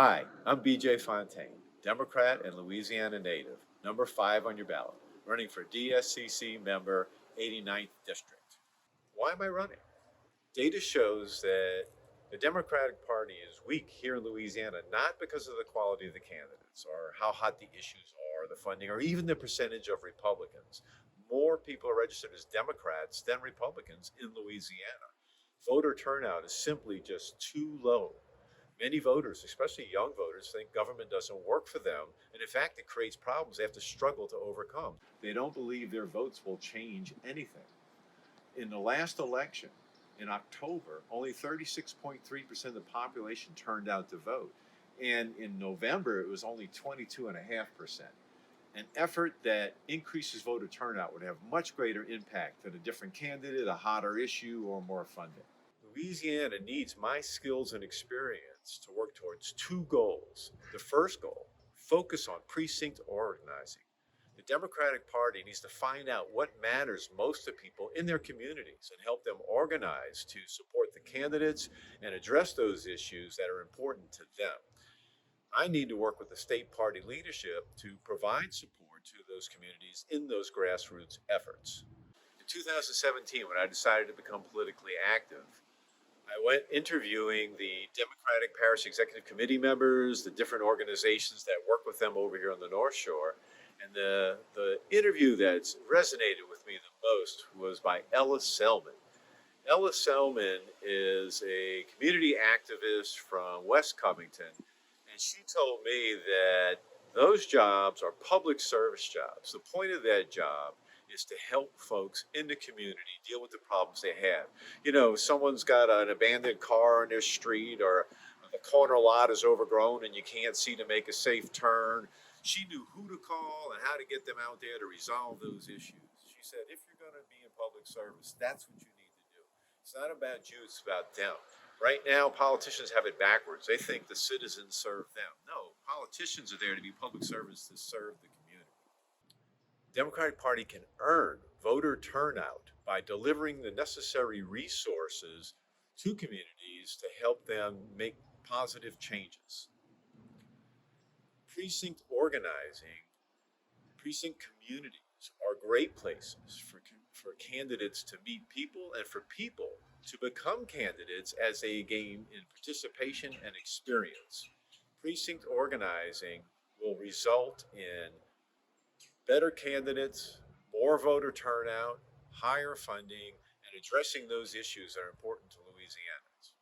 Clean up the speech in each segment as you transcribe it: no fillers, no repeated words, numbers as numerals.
Hi, I'm BJ Fontaine, Democrat and Louisiana native, number 5 on your ballot, running for DSCC Member 89th District. Why am I running? Data shows that the Democratic Party is weak here in Louisiana, not because of the quality of the candidates or how hot the issues are, the funding, or even the percentage of Republicans. More people are registered as Democrats than Republicans in Louisiana. Voter turnout is simply just too low. Many voters, especially young voters, think government doesn't work for them, and in fact, it creates problems they have to struggle to overcome. They don't believe their votes will change anything. In the last election, in October, only 36.3% of the population turned out to vote. And in November, it was only 22.5%. An effort that increases voter turnout would have much greater impact than a different candidate, a hotter issue, or more funding. Louisiana needs my skills and experience to work towards two goals. The first goal, focus on precinct organizing. The Democratic Party needs to find out what matters most to people in their communities and help them organize to support the candidates and address those issues that are important to them. I need to work with the state party leadership to provide support to those communities in those grassroots efforts. In 2017, when I decided to become politically active, I went interviewing the Democratic Parish Executive Committee members, the different organizations that work with them over here on the North Shore. And the interview that's resonated with me the most was by Ella Selman. Ella Selman is a community activist from West Covington, and she told me that those jobs are public service jobs. The point of that job is to help folks in the community deal with the problems they have. You know, someone's got an abandoned car on their street, or the corner lot is overgrown and you can't see to make a safe turn. She knew who to call and how to get them out there to resolve those issues. She said, if you're going to be in public service, that's what you need to do. It's not about you, it's about them. Right now, politicians have it backwards. They think the citizens serve them. No, politicians are there to be public servants to serve the community. The Democratic Party can earn voter turnout by delivering the necessary resources to communities to help them make positive changes. Precinct organizing, precinct communities are great places for candidates to meet people and for people to become candidates as they gain in participation and experience. Precinct organizing will result in better candidates, more voter turnout, higher funding, and addressing those issues that are important to Louisianans.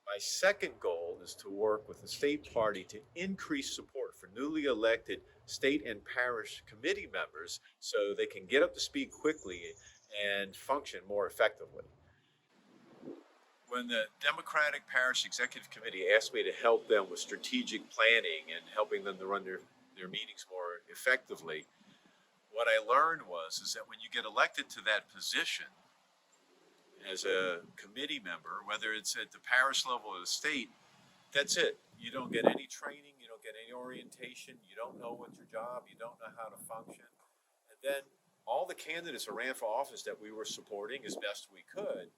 My second goal is to work with the state party to increase support for newly elected state and parish committee members so they can get up to speed quickly and function more effectively. When the Democratic Parish Executive Committee asked me to help them with strategic planning and helping them to run their meetings more effectively, what I learned is that when you get elected to that position as a committee member, whether it's at the parish level or the state, that's it. You don't get any training, you don't get any orientation, you don't know what's your job, you don't know how to function. And then all the candidates who ran for office that we were supporting as best we could,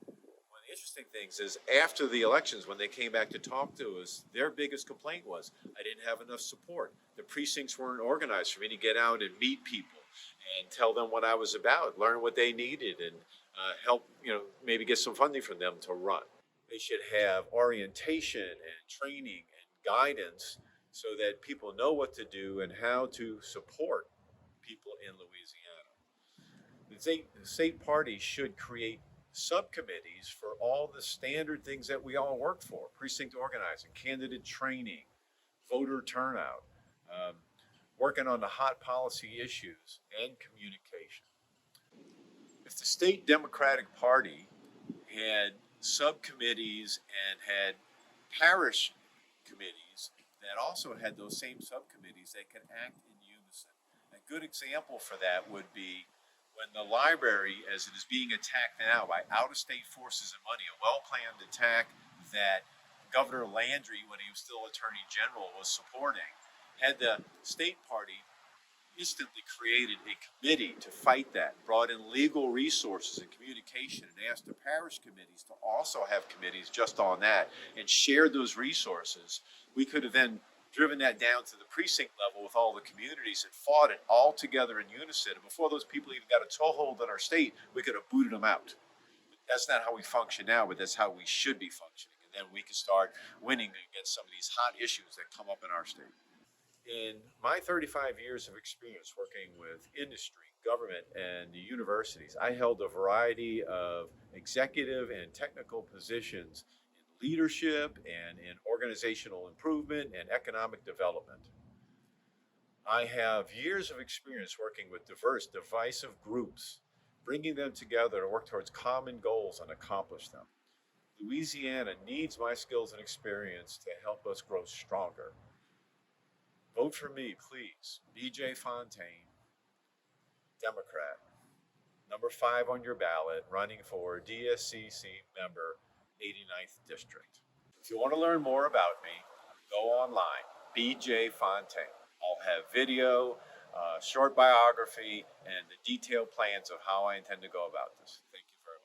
one of the interesting things is after the elections, when they came back to talk to us, their biggest complaint was, I didn't have enough support. The precincts weren't organized for me to get out and meet people and tell them what I was about, learn what they needed, and help, maybe get some funding from them to run. They should have orientation and training and guidance so that people know what to do and how to support people in Louisiana. The state party should create subcommittees for all the standard things that we all work for: precinct organizing, candidate training, voter turnout, working on the hot policy issues, and communication. If the state Democratic Party had subcommittees and had parish committees that also had those same subcommittees that could act in unison. A good example for that would be when the library, as it is being attacked now by out-of-state forces and money, a well-planned attack that Governor Landry, when he was still Attorney General, was supporting, had the state party instantly created a committee to fight that, brought in legal resources and communication, and asked the parish committees to also have committees just on that and shared those resources. We could have then driven that down to the precinct level with all the communities and fought it all together in unison. And before those people even got a toehold in our state, we could have booted them out. That's not how we function now, but that's how we should be functioning. And then we can start winning against some of these hot issues that come up in our state. In my 35 years of experience working with industry, government, and the universities, I held a variety of executive and technical positions in leadership and in organizational improvement and economic development. I have years of experience working with diverse, divisive groups, bringing them together to work towards common goals and accomplish them. Louisiana needs my skills and experience to help us grow stronger. Vote for me, please. BJ Fontaine, Democrat, number 5 on your ballot, running for DSCC Member, 89th District. If you want to learn more about me, go online, BJ Fontaine. I'll have video, short biography, and the detailed plans of how I intend to go about this. Thank you very much.